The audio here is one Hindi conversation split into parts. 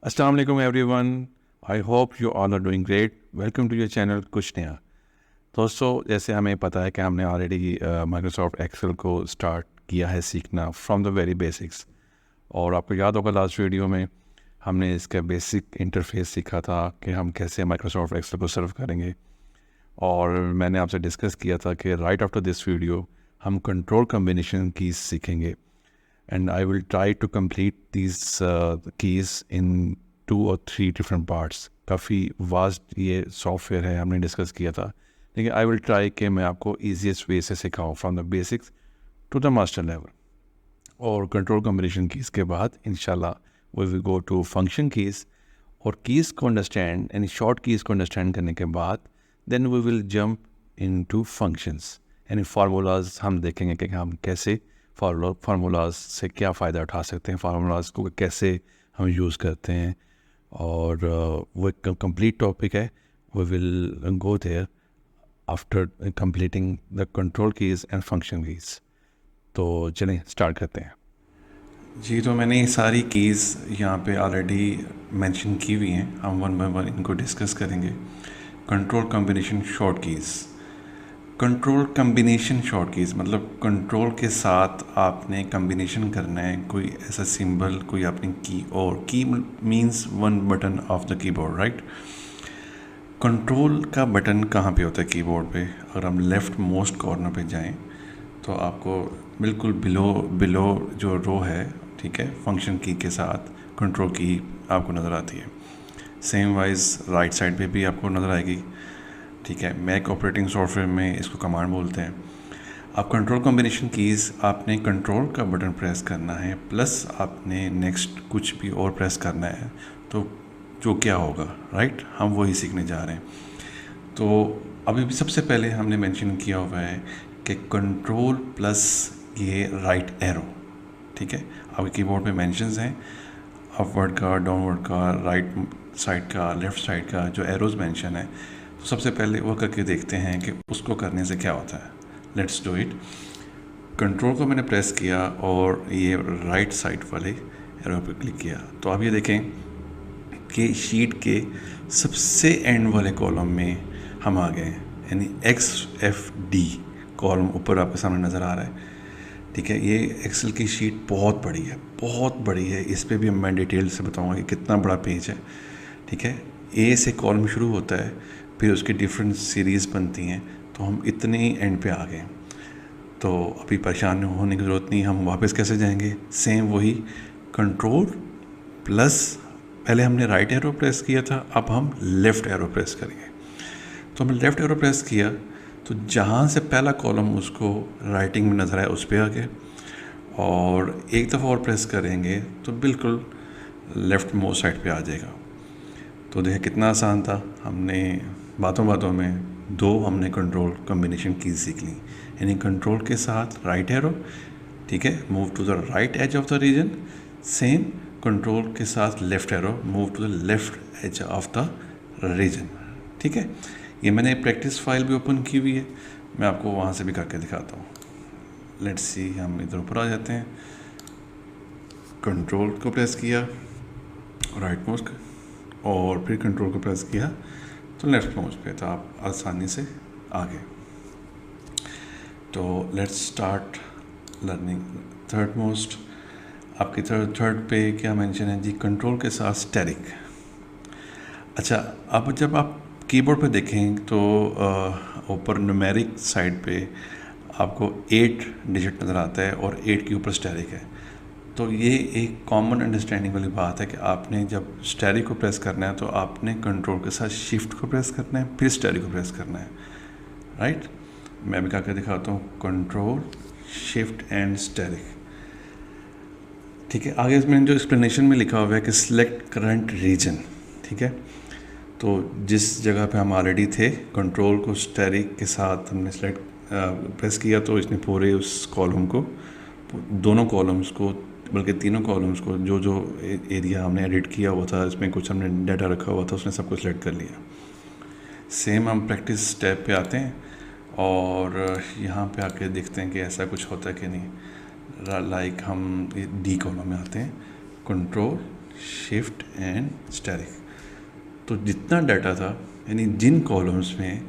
अस्सलाम वालेकुम everyone. I hope you all are doing great. Welcome to your channel कुछ नया। दोस्तों, जैसे हमें पता है कि हमने ऑलरेडी माइक्रोसॉफ्ट एक्सेल को स्टार्ट किया है सीखना फ्रॉम द वेरी बेसिक्स। और आपको याद होगा लास्ट वीडियो में हमने इसका बेसिक इंटरफेस सीखा था कि हम कैसे माइक्रोसॉफ्ट एक्सेल को सर्व करेंगे। और मैंने आपसे डिस्कस किया था कि राइट आफ्टर दिस वीडियो हम कंट्रोल कॉम्बिनेशन कीज़ सीखेंगे and I will try to complete these keys in 2 or 3 different parts। काफ़ी वास्ट ये सॉफ्टवेयर है, हमने डिस्कस किया था, लेकिन आई विल ट्राई कि मैं आपको ईजीएस्ट वे से सिखाऊँ from the basics to the master level. और कंट्रोल कॉम्बिनेशन कीज़ के बाद इंशाल्लाह we will go to function keys. और कीज़ को अंडरस्टैंड यानी शॉर्ट कीज़ को अंडरस्टैंड करने के बाद then we will jump into functions यानी फार्मूलाज। हम देखेंगे कि हम कैसे फार्मूलाज से क्या फ़ायदा उठा सकते हैं, फार्मूलाज को कैसे हम यूज़ करते हैं। और वो एक कंप्लीट टॉपिक है। We will go there after completing the control keys and function keys. तो चलें स्टार्ट करते हैं। जी, तो मैंने ये सारी कीज़ यहाँ पे ऑलरेडी मेंशन की हुई हैं। हम वन बाय वन इनको डिस्कस करेंगे। Control combination short keys. Control combination short keys मतलब कंट्रोल के साथ आपने कम्बिनेशन करना है कोई ऐसा सिंबल, कोई अपनी की। और की means one button of the keyboard, right. Control का बटन कहाँ पे होता है कीबोर्ड पे? अगर हम लेफ़्ट मोस्ट कॉर्नर पे जाएं तो आपको बिल्कुल बिलो जो रो है, ठीक है, फंक्शन की के साथ कंट्रोल की आपको नज़र आती है। सेम वाइज राइट साइड पे भी आपको नज़र आएगी, ठीक है। मैक ऑपरेटिंग सॉफ्टवेयर में इसको कमांड बोलते हैं। आप कंट्रोल कॉम्बिनेशन कीज़ आपने कंट्रोल का बटन प्रेस करना है प्लस आपने नेक्स्ट कुछ भी और प्रेस करना है, तो जो क्या होगा, राइट, हम वही सीखने जा रहे हैं। तो अभी भी सबसे पहले हमने मेंशन किया हुआ है कि कंट्रोल प्लस ये राइट एरो, ठीक है। आपके कीबोर्ड पे मेंशंस हैं अपवर्ड का, डाउनवर्ड का, राइट साइड का, लेफ़्ट साइड का, जो एरोज मेंशन है। तो सबसे पहले वो करके देखते हैं कि उसको करने से क्या होता है। Let's do it. कंट्रोल को मैंने प्रेस किया और ये राइट साइड वाले एरो पे क्लिक किया, तो आप ये देखें कि शीट के सबसे एंड वाले कॉलम में हम आ गए, यानी XFD कॉलम ऊपर आपके सामने नज़र आ रहा है, ठीक है। ये एक्सेल की शीट बहुत बड़ी है, बहुत बड़ी है। इस पर भी मैं डिटेल से बताऊंगा कि कितना बड़ा पेज है, ठीक है। ए से कॉलम शुरू होता है, फिर उसकी डिफरेंट सीरीज़ बनती हैं, तो हम इतने ही एंड पे आ गए। तो अभी परेशान होने की ज़रूरत नहीं, हम वापस कैसे जाएंगे? सेम वही कंट्रोल प्लस पहले हमने राइट एरो प्रेस किया था, अब हम लेफ़्ट एरो प्रेस करेंगे। तो हमने लेफ़्ट एरो प्रेस किया तो जहाँ से पहला कॉलम उसको राइटिंग में नज़र आया उस पर आ गए, और एक दफ़ा और प्रेस करेंगे तो बिल्कुल लेफ़्ट मोस्ट साइड पे आ जाएगा। तो देखिए कितना आसान था। हमने बातों बातों में हमने कंट्रोल कॉम्बिनेशन की सीख ली, यानी कंट्रोल के साथ राइट एरो, ठीक है, move to the right edge of the region. Same control के साथ left arrow, move to the left edge of the region, ठीक है। ये मैंने प्रैक्टिस फाइल भी ओपन की हुई है, मैं आपको वहाँ से भी करके दिखाता हूँ। लेट्स सी, हम इधर ऊपर आ जाते हैं। कंट्रोल को प्रेस किया राइट मोस्ट, और फिर कंट्रोल को प्रेस किया तो लेफ़्ट मोस्ट पे, तो आप आसानी से आ गए। तो let's start learning third most. आपकी थर्ड पे क्या मेंशन है जी? कंट्रोल के साथ स्टेरिक। अच्छा, अब जब आप कीबोर्ड पे देखें तो ऊपर न्यूमेरिक साइड पे आपको 8 डिजिट नज़र आता है और 8 के ऊपर स्टेरिक है। तो ये एक कॉमन अंडरस्टैंडिंग वाली बात है कि आपने जब स्टेरिक को प्रेस करना है तो आपने कंट्रोल के साथ शिफ्ट को प्रेस करना है, फिर स्टेरिक को प्रेस करना है, राइट। मैं भी करके दिखाता हूँ, कंट्रोल शिफ्ट एंड स्टेरिक, ठीक है। आगे इसमें जो एक्सप्लेनेशन में लिखा हुआ है कि सिलेक्ट करंट रीजन, ठीक है। तो जिस जगह पे हम ऑलरेडी थे, कंट्रोल को स्टेरिक के साथ हमने सेलेक्ट प्रेस किया तो इसने पूरे उस कॉलम को, दोनों कॉलम्स को, बल्कि तीनों कॉलम्स को, जो जो एरिया हमने एडिट किया हुआ था, इसमें कुछ हमने डाटा रखा हुआ था, उसने सब कुछ सेलेक्ट कर लिया। सेम हम प्रैक्टिस स्टेप पे आते हैं और यहाँ पे आके देखते हैं कि ऐसा कुछ होता है कि नहीं। लाइक हम डी कॉलम में आते हैं, कंट्रोल शिफ्ट एंड स्टेरिक। तो जितना डाटा था यानी जिन कॉलम्स में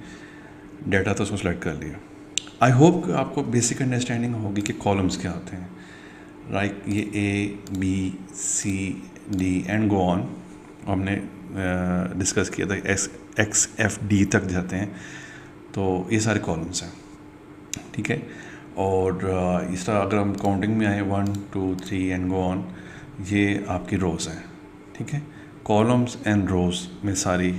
डाटा था उसको सेलेक्ट कर लिया। आई होप आपको बेसिक अंडरस्टैंडिंग होगी कि कॉलम्स क्या होते हैं। लाइक ये A B C D and go on हमने डिस्कस किया था, X F D तक जाते हैं, तो ये सारे कॉलम्स हैं, ठीक है। और इस तरह अगर हम काउंटिंग में आए 1 2 3 एंड गो ऑन, ये आपकी रोज़ हैं, ठीक है। कॉलम्स एंड रोज़ में सारी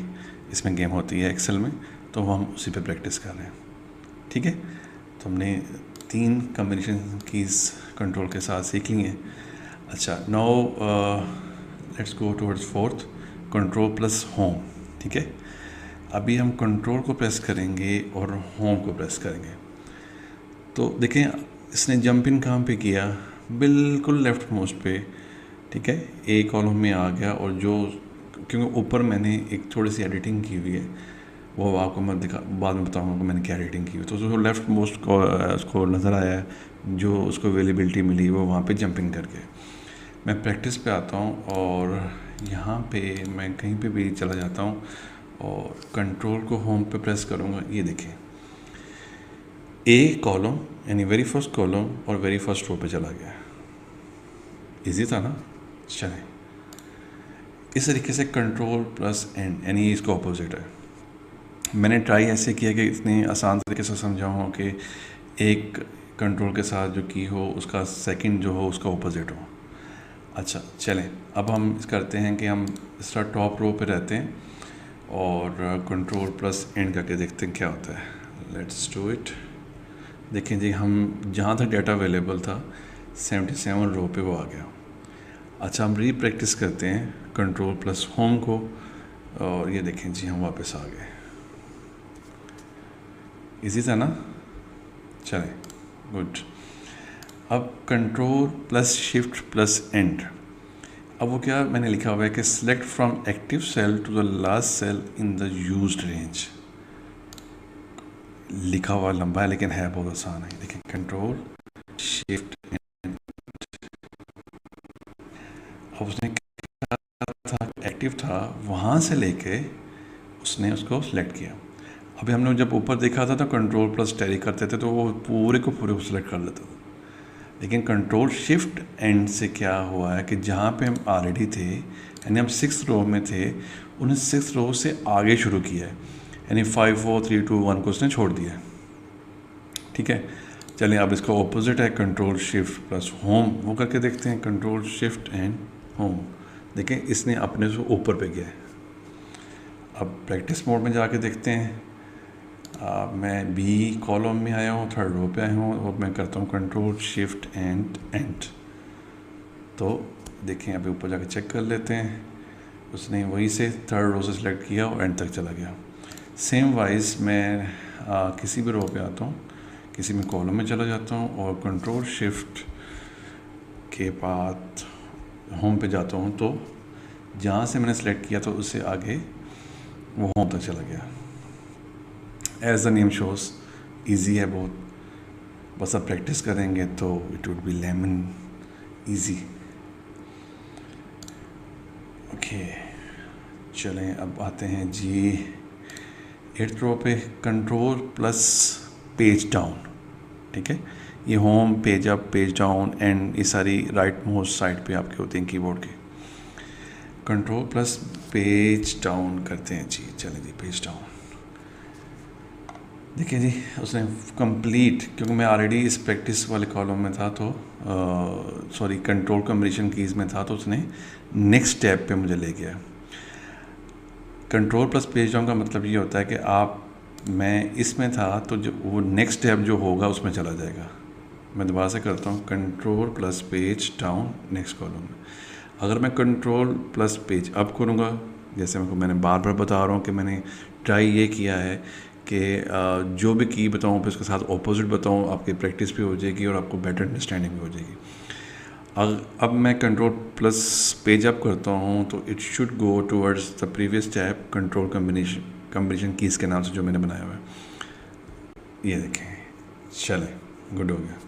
इसमें गेम होती है एक्सेल में, तो हम उसी पे प्रैक्टिस कर रहे हैं, ठीक है। तो हमने 3 कॉम्बिनेशन कीज़ कंट्रोल के साथ सीख ली हैं। अच्छा, now let's go towards fourth, control plus home, ठीक है। अभी हम कंट्रोल को प्रेस करेंगे और होम को प्रेस करेंगे। तो देखें इसने जंप इन कहाँ पे किया, बिल्कुल लेफ्ट मोस्ट पे, ठीक है। ए कॉलम में आ गया, और जो क्योंकि ऊपर मैंने एक थोड़ी सी एडिटिंग की हुई है, वो आपको मैं बाद में बताऊंगा कि मैंने क्या एडिटिंग की हुई। तो जो लेफ्ट मोस्ट को उसको नज़र आया, जो उसको अवेलेबिलिटी मिली, वो वहाँ पे जंपिंग करके मैं प्रैक्टिस पे आता हूँ, और यहाँ पे मैं कहीं पे भी चला जाता हूँ और कंट्रोल को होम पे प्रेस करूँगा। ये देखें ए कॉलम यानी वेरी फर्स्ट कॉलम और वेरी फर्स्ट रो पे चला गया। इजी था ना। चलें, इस तरीके से कंट्रोल प्लस एंड यानी इसका ऑपोजिट है। मैंने ट्राई ऐसे किया कि इतने आसान तरीके से समझाऊँ कि एक कंट्रोल के साथ जो की हो उसका सेकंड जो हो उसका ऑपोजिट हो। अच्छा चलें, अब हम इस करते हैं कि हम इस तरह टॉप रो पे रहते हैं और कंट्रोल प्लस एंड करके देखते हैं क्या होता है। Let's do it. देखें जी, हम जहाँ तक डाटा अवेलेबल था 77 रो पे वो आ गया। अच्छा, हम री प्रैक्टिस करते हैं कंट्रोल प्लस होम को, और ये देखें जी हम वापस आ गए। इजी था ना। चलें, गुड। अब control plus shift plus end, अब वो क्या मैंने लिखा हुआ है कि select from active cell to the last cell in the used range. लिखा हुआ लंबा है लेकिन है बहुत आसान है। देखें कंट्रोल शिफ्ट एंड, अब उसने क्या था, एक्टिव था, वहाँ से लेके उसने उसको सिलेक्ट किया। अभी हमने जब ऊपर देखा था तो कंट्रोल प्लस टैली करते थे तो वो पूरे को सिलेक्ट कर लेता था, लेकिन कंट्रोल शिफ्ट एंड से क्या हुआ है कि जहाँ पे हम ऑलरेडी थे यानी हम 6th रो में थे, उन्हें 6th रो से आगे शुरू किया है, यानी 5 4 3 2 1 को उसने छोड़ दिया, ठीक है। चलिए, अब इसका ऑपोजिट है कंट्रोल शिफ्ट प्लस होम, वो करके देखते हैं। कंट्रोल शिफ्ट एंड होम, देखें इसने अपने से ऊपर पे गया है। अब प्रैक्टिस मोड में जाके देखते हैं। मैं बी कॉलम में आया हूँ, 3rd रो पे आया हूँ, और मैं करता हूँ कंट्रोल शिफ्ट एंड एंड। तो देखें अभी ऊपर जाके चेक कर लेते हैं, उसने वहीं से 3rd रो से सिलेक्ट किया और एंड तक चला गया। सेम वाइज मैं किसी भी रो पे आता हूँ, किसी में कॉलम में चला जाता हूँ और कंट्रोल शिफ्ट के बाद होम पे जाता हूँ, तो जहाँ से मैंने सेलेक्ट किया तो उससे आगे वो होम तक चला गया। As the name shows easy है बहुत, बस अब प्रैक्टिस करेंगे तो it would be lemon easy. Okay, चलें अब आते हैं जी 8th रो पे, कंट्रोल प्लस पेज डाउन, ठीक है। ये home, page up, page down and ये सारी राइट मोस्ट साइड पे आपके होते हैं कीबोर्ड के। कंट्रोल प्लस पेज डाउन करते हैं जी। चलें जी, पेज डाउन। देखिए जी, उसने कंप्लीट, क्योंकि मैं ऑलरेडी इस प्रैक्टिस वाले कॉलम में था, तो सॉरी कंट्रोल कॉम्बिनेशन कीज़ में था, तो उसने नेक्स्ट स्टेप पे मुझे ले गया। कंट्रोल प्लस पेज डाउन का मतलब ये होता है कि मैं इसमें था तो जो वो नेक्स्ट स्टेप जो होगा उसमें चला जाएगा। मैं दोबारा से करता हूँ, control plus page down next column में। अगर मैं कंट्रोल प्लस पेज अप करूँगा, जैसे मैंने बार बार बता रहा हूँ कि मैंने ट्राई ये किया है कि जो भी की बताऊँ फिर उसके साथ ऑपोजिट बताऊँ, आपकी प्रैक्टिस भी हो जाएगी और आपको बेटर अंडरस्टैंडिंग भी हो जाएगी। अब मैं कंट्रोल प्लस पेज अप करता हूँ तो it should go towards the previous step, control combination keys के नाम से जो मैंने बनाया हुआ है। ये देखें, चलें, गुड हो गया।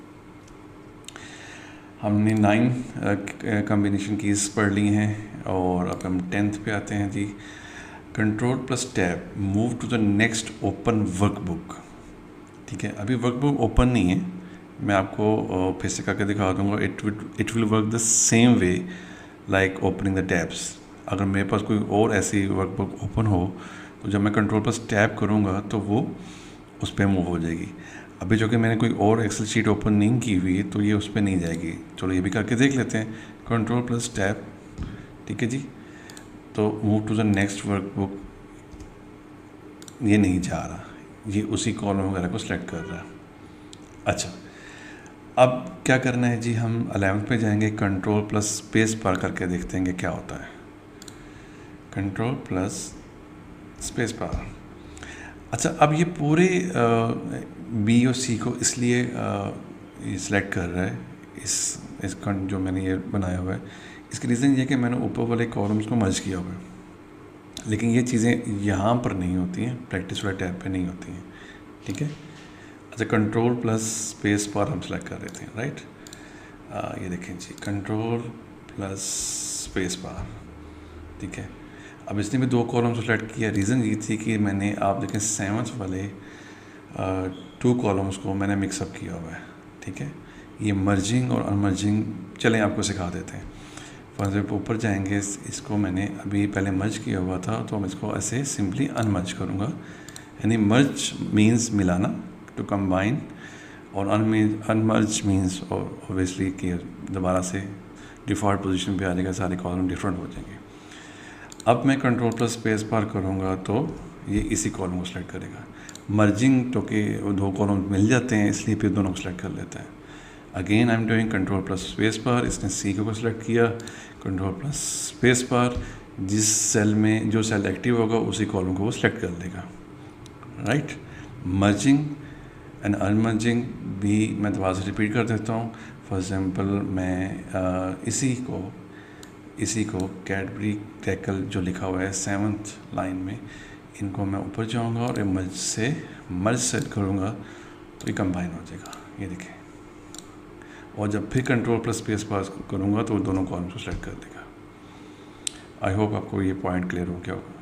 हमने 9 कॉम्बिनेशन कीज़ पढ़ ली हैं। और अब हम 10th पे आते हैं जी। Control plus tab move to the next open workbook. ठीक है, अभी वर्कबुक ओपन नहीं है, मैं आपको फिर से करके दिखा दूंगा। It will work the same way like opening the tabs. अगर मेरे पास कोई और ऐसी वर्कबुक ओपन हो तो जब मैं कंट्रोल प्लस टैब करूँगा तो वो उस पर मूव हो जाएगी। अभी जो कि मैंने कोई और एक्सेल शीट ओपन नहीं की हुई तो ये उस पर नहीं जाएगी। चलो ये भी करके देख लेते हैं, कंट्रोल प्लस टैब। ठीक है जी, तो move to the next workbook, ये नहीं जा रहा, ये उसी कॉलम वगैरह को सिलेक्ट कर रहा है। अच्छा, अब क्या करना है जी, हम 11 पे जाएंगे, कंट्रोल प्लस स्पेस बार करके देखते हैं कि क्या होता है। Control plus space bar. अच्छा, अब ये पूरे बी और सी को इसलिए ये सिलेक्ट कर रहा है, इसका जो मैंने ये बनाया हुआ है, इसकी रीज़न ये है कि मैंने ऊपर वाले कॉलम्स को मर्ज किया हुआ है, लेकिन ये चीज़ें यहाँ पर नहीं होती हैं, प्रैक्टिस वाले टैब पे नहीं होती हैं। ठीक है, अच्छा, कंट्रोल प्लस स्पेस बार हम सेलेक्ट कर रहे थे, राइट। ये देखें जी, कंट्रोल प्लस स्पेस बार। ठीक है, अब इसने भी 2 कॉलम सेलेक्ट किया। रीज़न ये थी कि मैंने, आप देखें 7th वाले 2 कॉलम्स को मैंने मिक्सअप किया हुआ है। ठीक है, ये मर्जिंग और अनमर्जिंग, चलें आपको सिखा देते हैं। फॉर एग्जाम्पल ऊपर जाएंगे, इसको मैंने अभी पहले मर्ज किया हुआ था तो मैं इसको ऐसे सिंपली अनमर्ज करूँगा। यानी मर्ज मीन्स मिलाना, टू कंबाइन, और अनमर्ज मीन्स ऑब्वियसली कि दोबारा से डिफ़ॉल्ट पोजीशन पे आ जाएगा, सारे कॉलम डिफरेंट हो जाएंगे। अब मैं कंट्रोल प्लस स्पेस बार करूँगा तो ये इसी कॉलम को सिलेक्ट करेगा। मर्जिंग तो कि 2 कॉलम मिल जाते हैं, इसलिए फिर दोनों को सिलेक्ट कर लेता है। Again I am doing control plus space bar, इसने सी को सिलेक्ट किया, कंट्रोल प्लस स्पेस बार, जिस सेल में जो सेल एक्टिव होगा उसी कॉलम को वो सिलेक्ट कर लेगा, राइट। मर्जिंग एंड अनमर्जिंग भी मैं दोबारा से रिपीट कर देता हूँ। फॉर एग्जांपल मैं इसी को कैडबरी क्रैकल जो लिखा हुआ है 7th लाइन में, इनको मैं ऊपर जाऊँगा और मर्ज सेट करूँगा तो ये कंबाइन हो जाएगा, ये देखें। और जब फिर कंट्रोल प्लस स्पेस बार करूँगा तो दोनों कॉलम को सिलेक्ट कर देगा। आई होप आपको ये पॉइंट क्लियर हो गया होगा।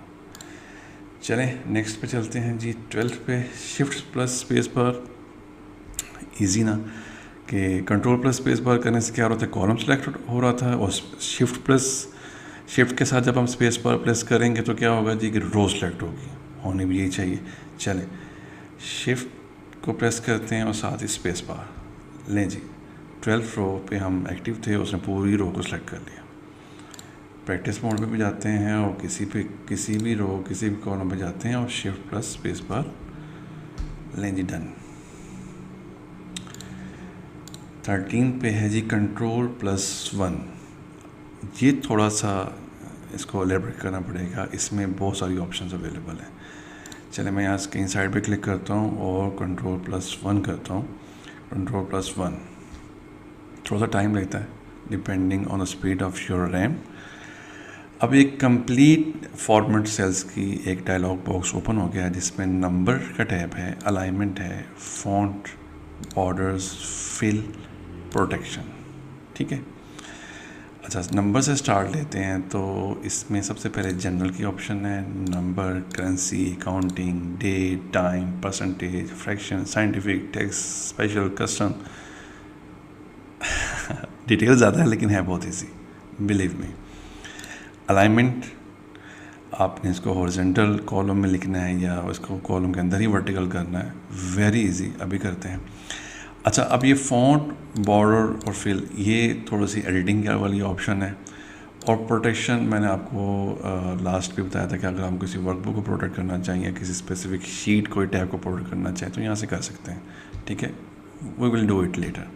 चलें नेक्स्ट पे चलते हैं जी, 12th पे। Shift plus space bar, easy ना, कि कंट्रोल प्लस स्पेस बार करने से क्या हो रहा था, कॉलम सेलेक्ट हो रहा था, और शिफ्ट के साथ जब हम स्पेस बार प्रेस करेंगे तो क्या होगा जी, कि रो सेलेक्ट होगी, होनी भी यही चाहिए। चलें शिफ्ट को प्रेस करते हैं और साथ ही स्पेस बार लें जी। 12th रो पे हम एक्टिव थे, उसने पूरी रो को सिलेक्ट कर लिया। प्रैक्टिस मोड पे भी जाते हैं और किसी भी कॉलम पे जाते हैं और शिफ्ट प्लस स्पेस बार लें जी, डन। 13 पे है जी कंट्रोल प्लस 1। ये थोड़ा सा इसको एलेबरेट करना पड़ेगा, इसमें बहुत सारी ऑप्शंस अवेलेबल हैं। चले मैं यहाँ कहीं साइड पे क्लिक करता हूँ और कंट्रोल प्लस 1 करता हूँ। कंट्रोल प्लस 1 थोड़ा सा टाइम लगता है depending on the speed of your RAM. अब एक कंप्लीट फॉर्मेट सेल्स की एक डायलॉग बॉक्स ओपन हो गया है, जिसमें नंबर का टैब है, अलाइनमेंट है, फॉन्ट, बॉर्डर्स, फिल, प्रोटेक्शन। ठीक है, अच्छा नंबर से स्टार्ट लेते हैं तो इसमें सबसे पहले जनरल की ऑप्शन है, number, currency, counting, date, time, percentage, fraction, scientific, text, special, custom. Detail ज़्यादा है लेकिन है बहुत ईजी, बिलीव मी। अलाइनमेंट, आपने इसको हॉरिजॉन्टल कॉलम में लिखना है या इसको कॉलम के अंदर ही वर्टिकल करना है, वेरी इजी, अभी करते हैं। अच्छा, अब ये फॉन्ट, बॉर्डर और फिल, ये थोड़ी सी एडिटिंग वाली ऑप्शन है। और प्रोटेक्शन मैंने आपको लास्ट पे बताया था कि अगर हम किसी वर्कबुक को प्रोटेक्ट करना चाहिए या किसी स्पेसिफिक शीट कोई टैब को प्रोटेक्ट करना चाहें तो यहाँ से कर सकते हैं। ठीक है, we will do it later.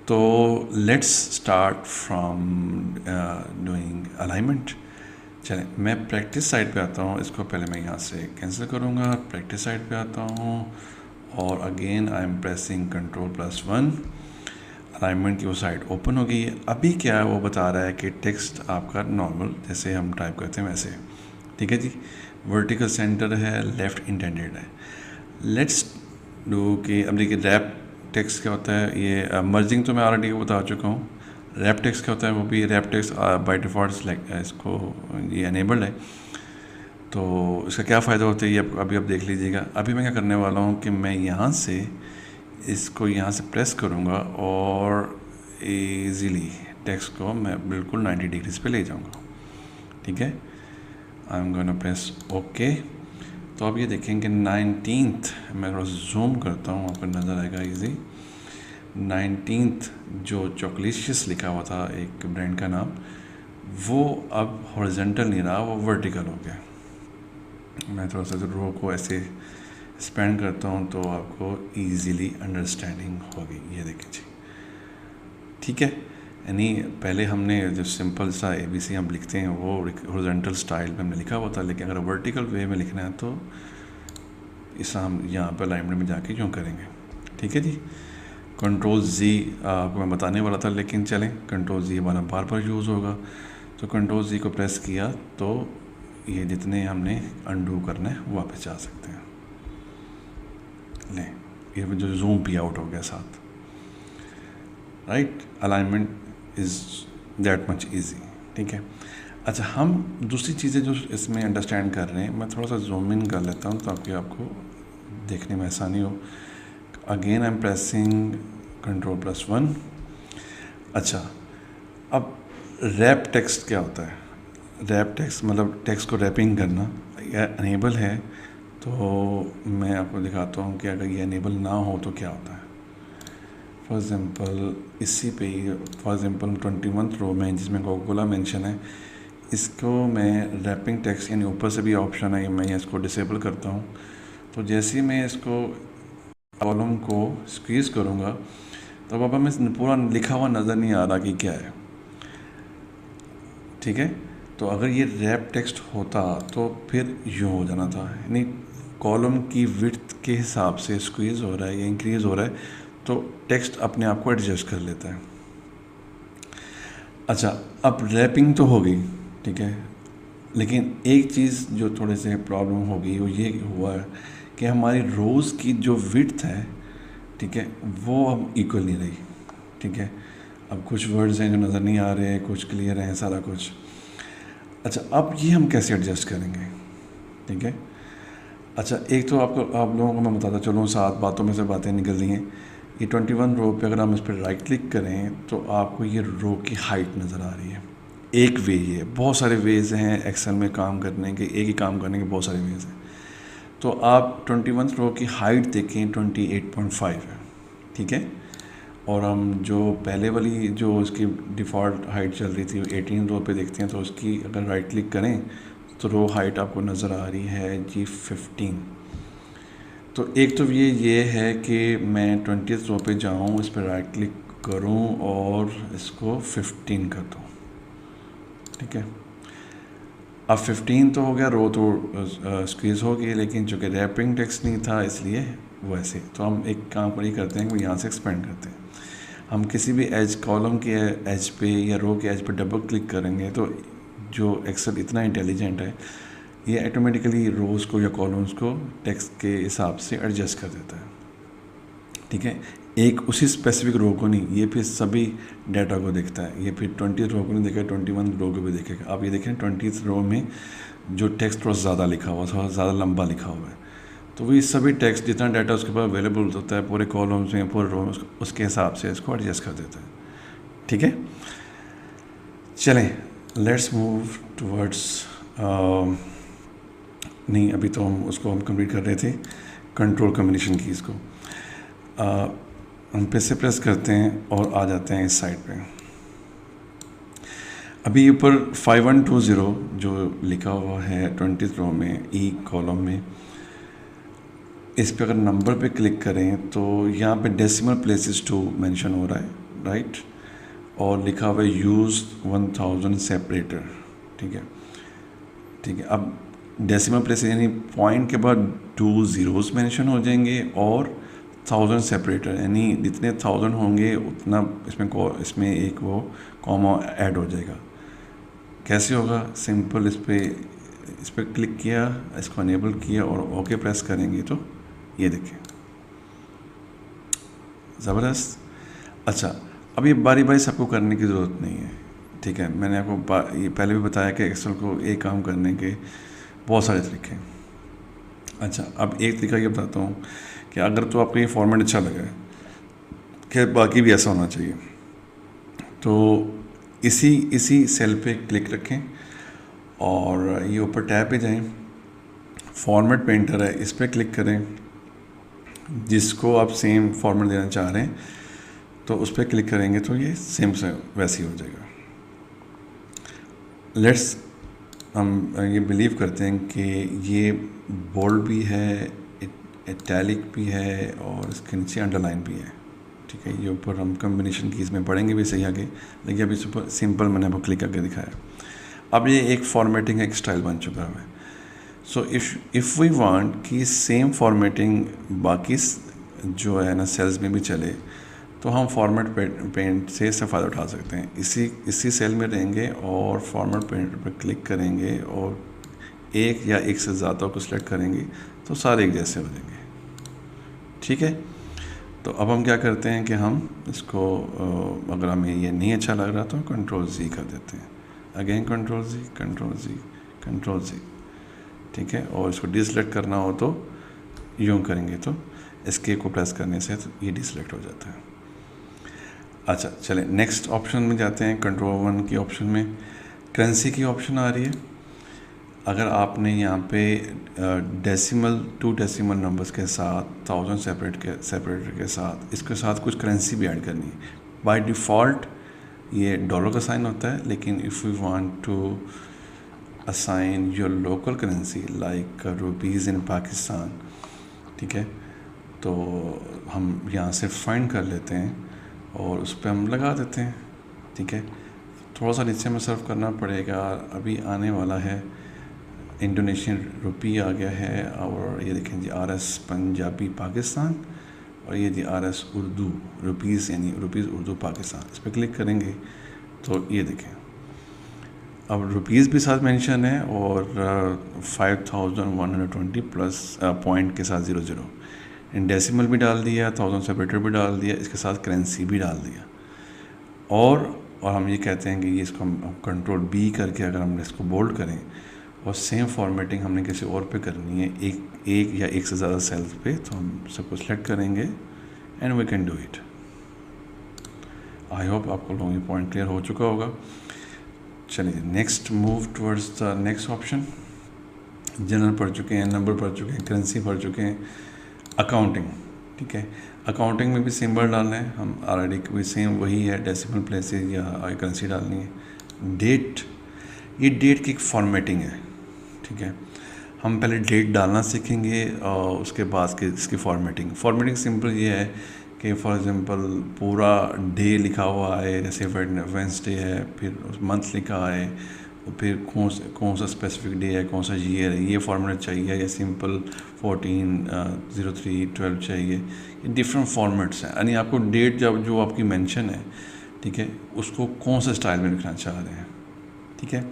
तो let's start from doing alignment. चलें मैं प्रैक्टिस साइड पे आता हूँ, इसको पहले मैं यहाँ से कैंसिल करूँगा, प्रैक्टिस साइड पे आता हूँ और again I am pressing control plus 1। Alignment की वो साइड ओपन हो गई है। अभी क्या है वो बता रहा है कि टेक्स्ट आपका नॉर्मल जैसे हम टाइप करते हैं वैसे, ठीक है जी। वर्टिकल सेंटर है, लेफ़्ट इंटेंडेड है। लेट्स डू कि अब देखिए रैप टेक्स्ट क्या होता है, ये मर्जिंग तो मैं ऑलरेडी बता चुका हूँ, रैप टेक्स्ट क्या होता है, वो भी रैप टेक्स्ट बाय डिफ़ॉल्ट इसको ये अनेबल्ड है। तो इसका क्या फ़ायदा होता है ये अभी आप देख लीजिएगा। अभी मैं क्या करने वाला हूँ कि मैं यहाँ से इसको यहाँ से प्रेस करूँगा और इजीली टेक्स्ट को मैं बिल्कुल 90 डिग्रीज पे ले जाऊँगा। ठीक है, I am gonna press okay. तो अब ये देखेंगे 19th, मैं थोड़ा जूम करता हूँ, आपको नज़र आएगा इजी। 19th जो चॉकलेशियस लिखा हुआ था एक ब्रांड का नाम, वो अब हॉरिजॉन्टल नहीं रहा, वो वर्टिकल हो गया। मैं थोड़ा सा रो को ऐसे स्पेंड करता हूँ तो आपको इजीली अंडरस्टैंडिंग होगी। ये देखिए जी, ठीक है। यानी पहले हमने जो सिंपल सा ABC हम लिखते हैं वो हॉरिजॉन्टल स्टाइल में हमने लिखा हुआ था, लेकिन अगर वर्टिकल वे में लिखना है तो इस हम यहाँ पर अलाइनमेंट में जाके यूँ करेंगे। ठीक है जी। Ctrl+Z आपको मैं बताने वाला था, लेकिन चलें, Ctrl+Z हमारा बार बार यूज़ होगा, तो Ctrl+Z को प्रेस किया तो ये जितने हमने अनडू करना है वो वापस जा सकते हैं। लें, ये जो जूम भी आउट हो गया साथ। Right, alignment is that much easy. ठीक है। अच्छा, हम दूसरी चीज़ें जो इसमें अंडरस्टैंड कर रहे हैं, मैं थोड़ा सा जूम इन कर लेता हूँ ताकि आपको देखने में आसानी हो। Again I am pressing Ctrl+1। अच्छा, अब रैप टेक्स्ट क्या होता है? रैप टेक्स्ट मतलब टेक्स्ट को रैपिंग करना या अनेबल है। तो मैं आपको दिखाता हूँ कि अगर ये अनेबल ना हो तो क्या होता है। फॉर एग्ज़ाम्पल इसी पे ही, फॉर एग्ज़ाम्पल 21th रो में जिसमें कोका-कोला मेंशन है, इसको मैं रैपिंग टेक्स्ट यानी ऊपर से भी ऑप्शन है, मैं इसको डिसेबल करता हूँ। तो जैसे ही मैं इसको कॉलम को स्क्वीज़ करूँगा तो अब हमें पूरा लिखा हुआ नज़र नहीं आ रहा कि क्या है। ठीक है, तो अगर ये रैप टेक्स्ट होता तो फिर यूँ हो जाना था, यानी कॉलम की विड्थ के हिसाब से स्क्वीज़ हो रहा है या इंक्रीज़ हो रहा है तो टेक्स्ट अपने आप को एडजस्ट कर लेता है। अच्छा, अब रैपिंग तो हो गई, ठीक है, लेकिन एक चीज़ जो थोड़े से प्रॉब्लम होगी वो ये हुआ है कि हमारी रोज़ की जो विड्थ है, ठीक है, वो अब इक्वल नहीं रही। ठीक है, अब कुछ वर्ड्स हैं जो नज़र नहीं आ रहे, कुछ क्लियर हैं, सारा कुछ। अच्छा, अब ये हम कैसे एडजस्ट करेंगे? ठीक है। अच्छा, एक तो आप लोगों को मैं बताता चलूँ, 7 बातों में से बातें निकल रही हैं। ये 21 रो पे अगर हम इस पर राइट क्लिक करें तो आपको ये रो की हाइट नज़र आ रही है। एक वे ये, बहुत सारे वेज हैं एक्सेल में काम करने के, एक ही काम करने के बहुत सारे वेज हैं। तो आप 21 रो की हाइट देखें 28.5 है। ठीक है, और हम जो पहले वाली जो उसकी डिफ़ॉल्ट हाइट चल रही थी 18 रो पे देखते हैं, तो उसकी अगर राइट क्लिक करें तो रो हाइट आपको नज़र आ रही है जी 15। तो एक तो ये है कि मैं 20th रो पे जाऊँ, इस पर राइट क्लिक करूँ और इसको 15 कर दूँ। ठीक है, अब 15 तो हो गया, रो तो स्क्वीज़ हो गई, लेकिन चूँकि रैपिंग टेक्स्ट नहीं था इसलिए वैसे। तो हम एक काम पर ही करते हैं कि यहाँ से एक्सपेंड करते हैं। हम किसी भी एज, कॉलम के एज पे या रो के एज पे डबल क्लिक करेंगे तो जो एक्सेल इतना इंटेलिजेंट है, ये ऑटोमेटिकली रोज़ को या कॉलम्स को टेक्स्ट के हिसाब से एडजस्ट कर देता है। ठीक है, एक उसी स्पेसिफिक रो को नहीं, ये फिर सभी डाटा को देखता है। ये फिर 20th रो को नहीं देखेगा, 21 रो को भी देखेगा। आप ये देखें 20th रो में जो टेक्स्ट थोड़ा ज़्यादा लिखा हुआ, थोड़ा ज़्यादा लंबा लिखा हुआ है, तो वही सभी टेक्स्ट जितना डाटा उसके पास अवेलेबल होता है पूरे कॉलम्स में, पूरे रो में, उसके हिसाब से इसको एडजस्ट कर देता है। ठीक है, चलें, लेट्स मूव टूवर्ड्स, नहीं अभी तो हम उसको कंप्लीट कर रहे थे, कंट्रोल कॉम्बिनेशन कीज़ को। हम फिर से प्रेस करते हैं और आ जाते हैं इस साइड पे। अभी ऊपर 5120 जो लिखा हुआ है 20th रो में ई कॉलम में, इस पे अगर नंबर पे क्लिक करें तो यहाँ पे डेसिमल प्लेसेस टू मेंशन हो रहा है, राइट, और लिखा हुआ है यूज़ 1000 सेपरेटर। ठीक है, ठीक है, अब डेसिमल प्लेसेस यानी पॉइंट के बाद 2 ज़ीरोज़ मेंशन हो जाएंगे और 1000 सेपरेटर, यानी जितने 1000 होंगे उतना इसमें एक वो कॉमा ऐड हो जाएगा। कैसे होगा? सिंपल, इस पर क्लिक किया, इसको अनेबल किया और ओके प्रेस करेंगे तो ये देखें, ज़बरदस्त। अच्छा, अब ये बारी बारी सबको करने की ज़रूरत नहीं है, ठीक है। मैंने आपको ये पहले भी बताया कि एक्सेल को एक काम करने के बहुत सारे तरीके हैं। अच्छा, अब एक तरीका ये बताता हूँ कि अगर तो आपको ये फॉर्मेट अच्छा लगा है कि बाकी भी ऐसा होना चाहिए, तो इसी सेल पे क्लिक रखें और ये ऊपर टैब पे जाएं, फॉर्मेट पेंटर है, इस पर क्लिक करें। जिसको आप सेम फॉर्मेट देना चाह रहे हैं तो उस पर क्लिक करेंगे तो ये सेम से वैसे ही हो जाएगा। लेट्स हम ये बिलीव करते हैं कि ये बोल्ड भी है, इटैलिक भी है और इसके नीचे अंडरलाइन भी है, ठीक है। ये ऊपर हम कम्बिनेशन कीज़ में पढ़ेंगे भी सही आगे, लेकिन अभी सुपर सिंपल मैंने आपको क्लिक करके दिखाया। अब ये एक फॉर्मेटिंग एक स्टाइल बन चुका है। सो इफ़ वी वांट कि सेम फॉर्मेटिंग बाकी जो है ना सेल्स में भी चले, तो हम फॉर्मेट पेंट से इससे फ़ायदा उठा सकते हैं। इसी सेल में रहेंगे और फॉर्मेट पेंट पर क्लिक करेंगे और एक या एक से ज़्यादा को सिलेक्ट करेंगे तो सारे एक जैसे हो जाएंगे, ठीक है। तो अब हम क्या करते हैं कि हम इसको अगर हमें ये नहीं अच्छा लग रहा तो Ctrl+Z कर देते हैं। अगेन Ctrl+Z, Ctrl+Z, Ctrl+Z, ठीक है। और इसको डिसलेक्ट करना हो तो यूँ करेंगे तो एस्केप को प्रेस करने से तो ये डिसलेक्ट हो जाता है। अच्छा चलें, नेक्स्ट ऑप्शन में जाते हैं। Ctrl+1 की ऑप्शन में करेंसी की ऑप्शन आ रही है। अगर आपने यहाँ पे डेसिमल 2 डेसिमल नंबर्स के साथ 1000 सेपरेटर के साथ इसके साथ कुछ करेंसी भी ऐड करनी है। बाय डिफ़ॉल्ट ये डॉलर का साइन होता है, लेकिन if you want to assign your local currency like rupees in Pakistan, ठीक है, तो हम यहाँ से फाइंड कर लेते हैं और उस पर हम लगा देते हैं, ठीक है। थोड़ा सा नीचे में सर्व करना पड़ेगा। अभी आने वाला है इंडोनेशियन रुपी आ गया है, और ये देखें जी RS पंजाबी पाकिस्तान, और ये जी RS उर्दू रुपीज़ यानी रुपीज़ उर्दू पाकिस्तान। इस पर क्लिक करेंगे तो ये देखें अब रुपीज़ भी साथ मेंशन है और 5120 प्लस पॉइंट के साथ 00 इन डेसिमल भी डाल दिया, 1000 सेपरेटर भी डाल दिया, इसके साथ करेंसी भी डाल दिया। और हम ये कहते हैं कि ये इसको हम Ctrl+B करके अगर हम इसको बोल्ड करें और सेम फॉर्मेटिंग हमने किसी और पे करनी है, एक या एक से ज़्यादा सेल्स पे, तो हम सबको सेलेक्ट करेंगे and we can do it. I hope आपको लोगों ये पॉइंट क्लियर हो चुका होगा। चलिए next move towards the next option. General पढ़ चुके हैं, नंबर पढ़ चुके हैं, करेंसी पढ़ चुके हैं, अकाउंटिंग, ठीक है। अकाउंटिंग में भी सिंबल डालना है, हम ऑलरेडी कोई सेम वही है, डेसिमल प्लेसेस या करेंसी डालनी है। डेट, ये डेट की एक फॉर्मेटिंग है, ठीक है। हम पहले डेट डालना सीखेंगे और उसके बाद इसकी फॉर्मेटिंग सिंपल ये है कि फॉर एग्जांपल पूरा डे लिखा हुआ है, जैसे वेडनेसडे है, फिर मंथ लिखा है, और फिर कौन सा स्पेसिफिक डे है, कौन सा ईयर है, ये फॉर्मेट चाहिए, या सिंपल 14/03/12 चाहिए। ये डिफरेंट फॉर्मेट्स हैं, यानी आपको डेट जब जो आपकी मेंशन है, ठीक है, उसको कौन सा स्टाइल में लिखना चाह रहे हैं, ठीक है।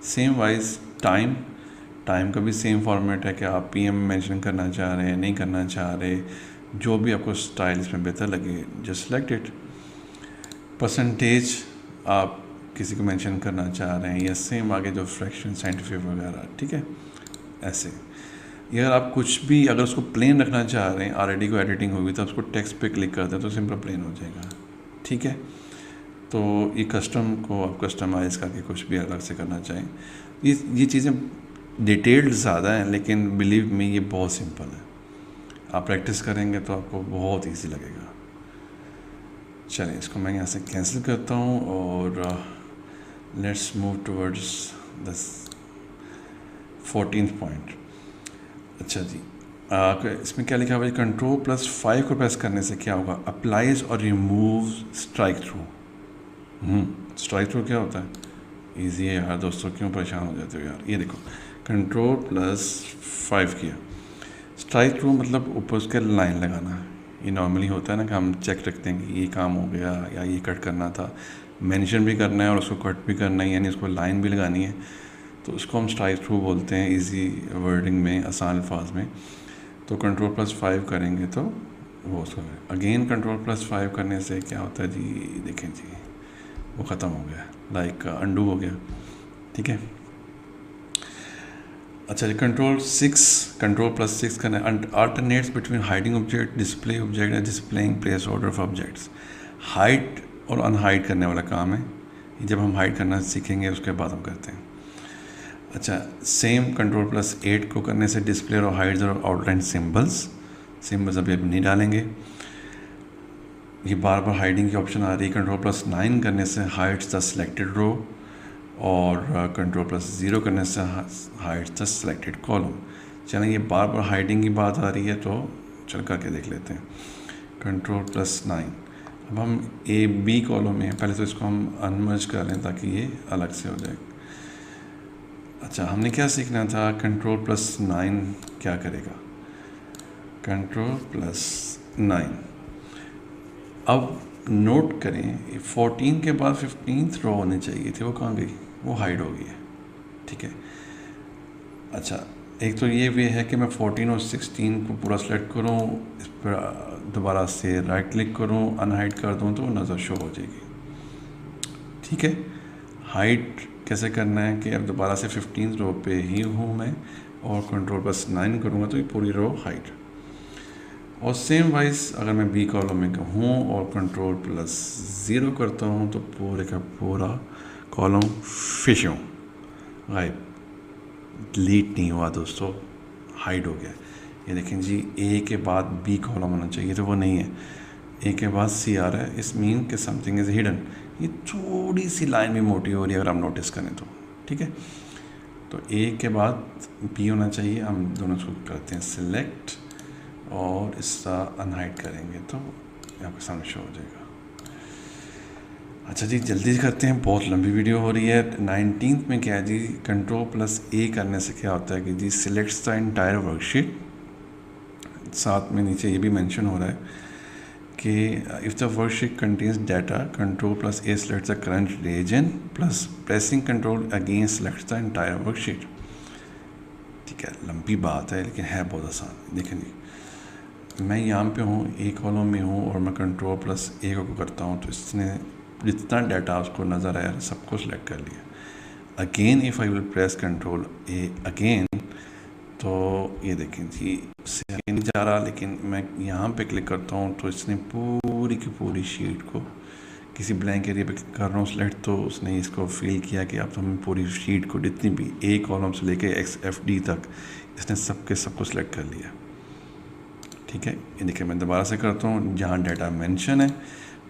सेम वाइज टाइम का भी सेम फॉर्मेट है कि आप PM मेंशन करना चाह रहे हैं, नहीं करना चाह रहे, जो भी आपको स्टाइल इसमें बेहतर लगे जस्ट सेलेक्ट इट। परसेंटेज आप किसी को मेंशन करना चाह रहे हैं, या सेम आगे जो फ्रैक्शन साइंटिफिक वगैरह, ठीक है, ऐसे। या आप कुछ भी अगर उसको प्लेन रखना चाह रहे हैं, ऑलरेडी को एडिटिंग होगी तो उसको टेक्स्ट पे क्लिक करते हैं तो सिंपल प्लेन हो जाएगा, ठीक है। तो ये कस्टम को आप कस्टमाइज़ करके कुछ भी अलग से करना चाहें, ये चीज़ें डिटेल्ड ज़्यादा हैं, लेकिन बिलीव मी ये बहुत सिंपल है। आप प्रैक्टिस करेंगे तो आपको बहुत इजी लगेगा। चलिए इसको मैं यहाँ से कैंसिल करता हूँ और let's move towards the 14th point. अच्छा जी, इसमें क्या लिखा हुआ है, Ctrl+5 को प्रेस करने से क्या होगा, अप्लाइज और remove strike through. Strike through क्या होता है, ईजी है यार दोस्तों, क्यों परेशान हो जाते हो यार। ये देखो Ctrl+5 किया, स्ट्राइक थ्रू मतलब ऊपर उसके लाइन लगाना। ये नॉर्मली होता है ना कि हम चेक रखते हैं कि ये काम हो गया या ये कट करना था, मेंशन भी करना है और उसको कट भी करना है, यानी उसको लाइन भी लगानी है, तो उसको हम स्ट्राइक थ्रू बोलते हैं इजी वर्डिंग में, आसान अल्फाज में। तो Ctrl+5 करेंगे तो वो उसको अगेन Ctrl+5 करने से क्या होता है जी, देखें जी वो ख़त्म हो गया, लाइक अंडू हो गया। ठीक है, अच्छा जी, Ctrl+6 करना alternates between hiding object, display object and displaying place order of objects. Hide और अनहाइड करने वाला काम है, जब हम हाइड करना सीखेंगे उसके बाद हम करते हैं। अच्छा, सेम Ctrl+8 को करने से डिस्प्ले और हाइड्स और आउटलाइन सिंबल्स अभी नहीं डालेंगे। ये बार बार हाइडिंग की ऑप्शन आ रही है। Ctrl+9 करने से हाइड्स द सिलेक्टेड रो और Ctrl+0 करने से हाइड्स द सिलेक्टेड कॉलम। चलें, ये बार बार हाइडिंग की बात आ रही है तो चल करके देख लेते हैं। Ctrl+9, अब हम ए बी कॉलम में, पहले तो इसको हम अनमर्ज कर लें ताकि ये अलग से हो जाए। अच्छा, हमने क्या सीखना था, Ctrl+9 क्या करेगा, Ctrl+9। अब नोट करें 14 के बाद 15th रो होनी चाहिए थी, वो कहाँ गई, वो हाइड हो गई है। ठीक है, अच्छा, एक तो ये वे है कि मैं 14 और 16 को पूरा सेलेक्ट करूँ, इस पर दोबारा से राइट क्लिक करूँ, अनहाइड कर दूँ तो नज़र शो हो जाएगी। ठीक है, हाइड कैसे करना है कि अब दोबारा से 15th रो पे ही हूँ मैं, और Ctrl+9 करूँगा तो ये पूरी रो हाइड। और सेम वाइज अगर मैं बी कॉलम में हूँ और Ctrl+0 करता हूँ तो पूरे का पूरा कॉलम फिशों गायब, डिलीट नहीं हुआ दोस्तों, हाइड हो गया। ये देखें जी, ए के बाद बी कॉलम होना चाहिए तो वो नहीं है, ए के बाद सी आ रहा है, इस मीन कि समथिंग इज़ हिडन। ये थोड़ी सी लाइन भी मोटी हो रही है अगर आप नोटिस करें तो। ठीक है, तो ए के बाद बी होना चाहिए, हम दोनों को करते हैं सिलेक्ट और इसका अनहाइड करेंगे तो आपके सामने शो हो जाएगा। अच्छा जी, जल्दी करते हैं, बहुत लंबी वीडियो हो रही है। 19th में क्या है जी, Ctrl+A करने से क्या होता है कि जी सिलेक्ट्स द एंटायर वर्कशीट। साथ में नीचे ये भी मेंशन हो रहा है कि if the worksheet contains data, Ctrl+A selects the current region plus pressing control again selects the entire worksheet. ठीक है, लंबी बात है लेकिन है बहुत आसान। देखें जी, मैं यहाँ पे हूँ, ए कॉलम में हूँ और मैं Ctrl+A को करता हूँ तो इसने जितना डाटा उसको नज़र आया सबको सिलेक्ट कर लिया। Again if I will press Ctrl+A again तो ये देखें जी, इससे आगे नहीं जा रहा, लेकिन मैं यहाँ पे क्लिक करता हूँ तो इसने पूरी की पूरी शीट को, किसी ब्लैंक एरिया पे कर रहा हूँ सेलेक्ट तो उसने इसको फील किया कि अब तो हमें पूरी शीट को जितनी भी ए कॉलम से लेके XFD तक इसने सबको सिलेक्ट कर लिया। ठीक है, ये देखिए, मैं दोबारा से करता हूँ, जहाँ डाटा मेंशन है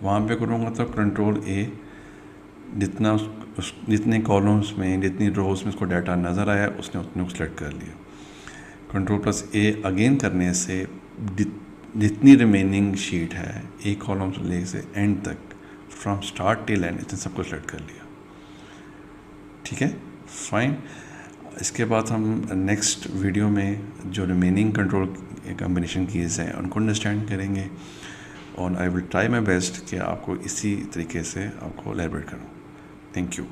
वहाँ पे करूँगा तो Ctrl+A, जितने कॉलम्स में, जितनी रोज़ में उसको डाटा नज़र आया उसने उतने को सिलेक्ट कर लिया। Ctrl+A अगेन करने से जितनी रिमेनिंग शीट है ए कॉलम से ले से एंड तक, फ्रॉम स्टार्ट टिल एंड, इसने सबको सिलेक्ट कर लिया। ठीक है, फाइन। इसके बाद हम नेक्स्ट वीडियो में जो रिमेनिंग कंट्रोल कॉम्बिनेशन कीज़ हैं उनको अंडरस्टैंड करेंगे, और I will try my best कि आपको इसी तरीके से आपको एलैबोरेट करूँ। Thank you.